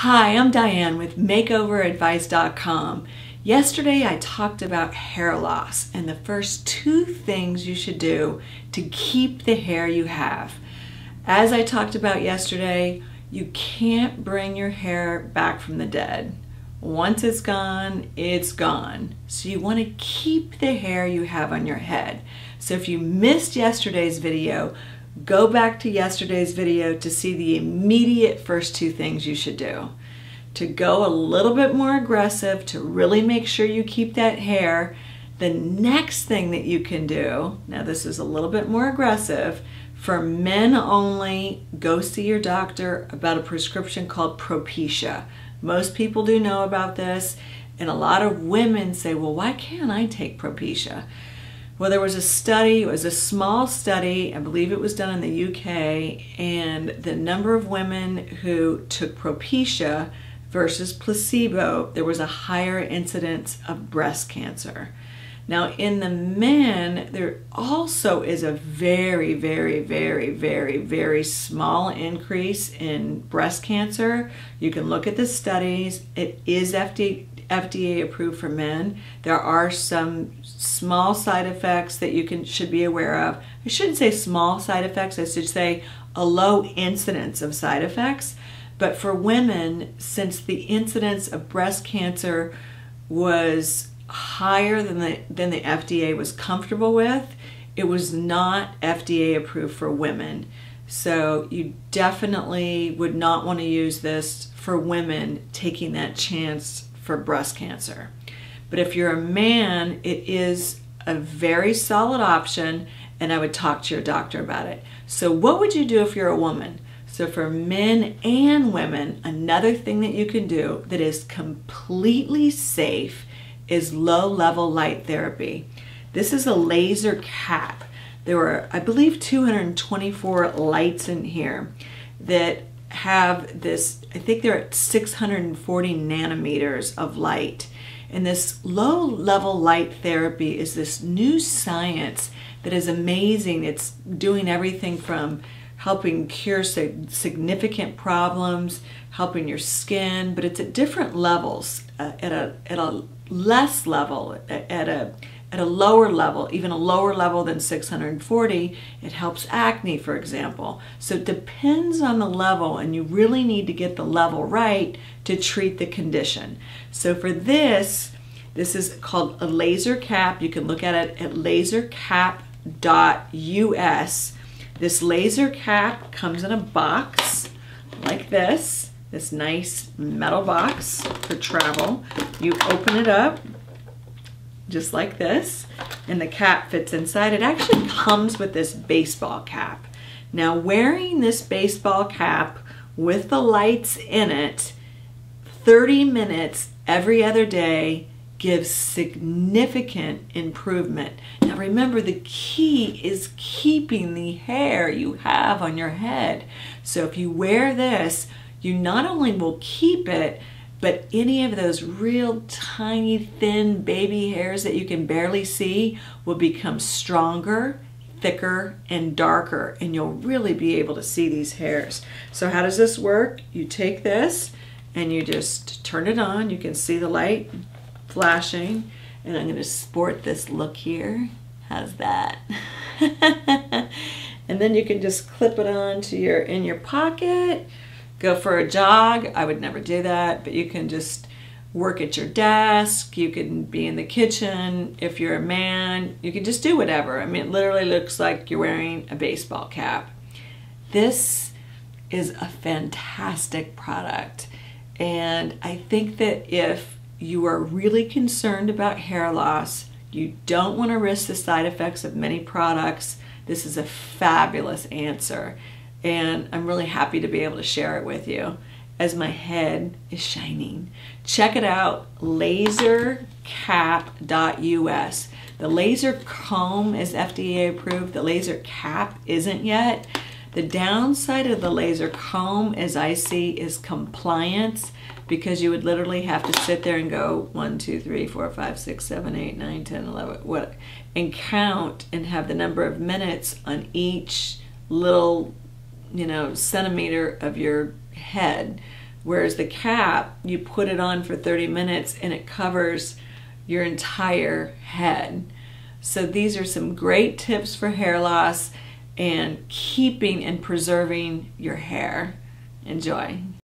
Hi, I'm Diane with MakeoverAdvice.com. Yesterday I talked about hair loss and the first 2 things you should do to keep the hair you have. As I talked about yesterday, you can't bring your hair back from the dead. Once it's gone, it's gone. So you want to keep the hair you have on your head. So if you missed yesterday's video, go back to yesterday's video to see the immediate first 2 things you should do. To go a little bit more aggressive, to really make sure you keep that hair, the next thing that you can do, now this is a little bit more aggressive, for men only, go see your doctor about a prescription called Propecia. Most people do know about this, and a lot of women say, well, why can't I take Propecia? Well, there was a study, it was a small study, I believe it was done in the UK, and the number of women who took Propecia versus placebo, there was a higher incidence of breast cancer. Now in the men, there also is a very, very, very, very, very small increase in breast cancer. You can look at the studies. It is FDA approved for men. There are some small side effects that you should be aware of. I shouldn't say small side effects, I should say a low incidence of side effects. But for women, since the incidence of breast cancer was higher than the FDA was comfortable with, it was not FDA approved for women. So you definitely would not want to use this for women taking that chance for breast cancer. But if you're a man, it is a very solid option, and I would talk to your doctor about it. So what would you do if you're a woman? So for men and women, another thing that you can do that is completely safe is low-level light therapy. This is a laser cap. There were, I believe, 224 lights in here that have this, I think they're at 640 nanometers of light. And this low-level light therapy is this new science that is amazing. It's doing everything from helping cure significant problems, helping your skin, but it's at different levels, at a less level, at a lower level, even a lower level than 640, it helps acne, for example. So it depends on the level, and you really need to get the level right to treat the condition. So for this is called a laser cap. You can look at it at lasercap.us. This laser cap comes in a box like this nice metal box for travel. You open it up just like this, and the cap fits inside. It actually comes with this baseball cap. Now, wearing this baseball cap with the lights in it 30 minutes every other day gives significant improvement. Now remember, the key is keeping the hair you have on your head. So if you wear this, you not only will keep it, but any of those real tiny, thin baby hairs that you can barely see will become stronger, thicker, and darker, and you'll really be able to see these hairs. So how does this work? You take this and you just turn it on. You can see the light flashing, and I'm going to sport this look here. How's that? And then you can just clip it on to in your pocket, go for a jog. I would never do that, but you can just work at your desk, you can be in the kitchen. If you're a man, you can just do whatever. I mean, it literally looks like you're wearing a baseball cap. This is a fantastic product, and I think that if you are really concerned about hair loss, you don't want to risk the side effects of many products, this is a fabulous answer. And I'm really happy to be able to share it with you as my head is shining. Check it out, lasercap.us. The laser comb is FDA approved, the laser cap isn't yet. The downside of the laser comb, as I see, is compliance, because you would literally have to sit there and go 1, 2, 3, 4, 5, 6, 7, 8, 9, 10, 11, what, and count and have the number of minutes on each little, centimeter of your head. Whereas the cap, you put it on for 30 minutes and it covers your entire head. So these are some great tips for hair loss and keeping and preserving your hair. Enjoy.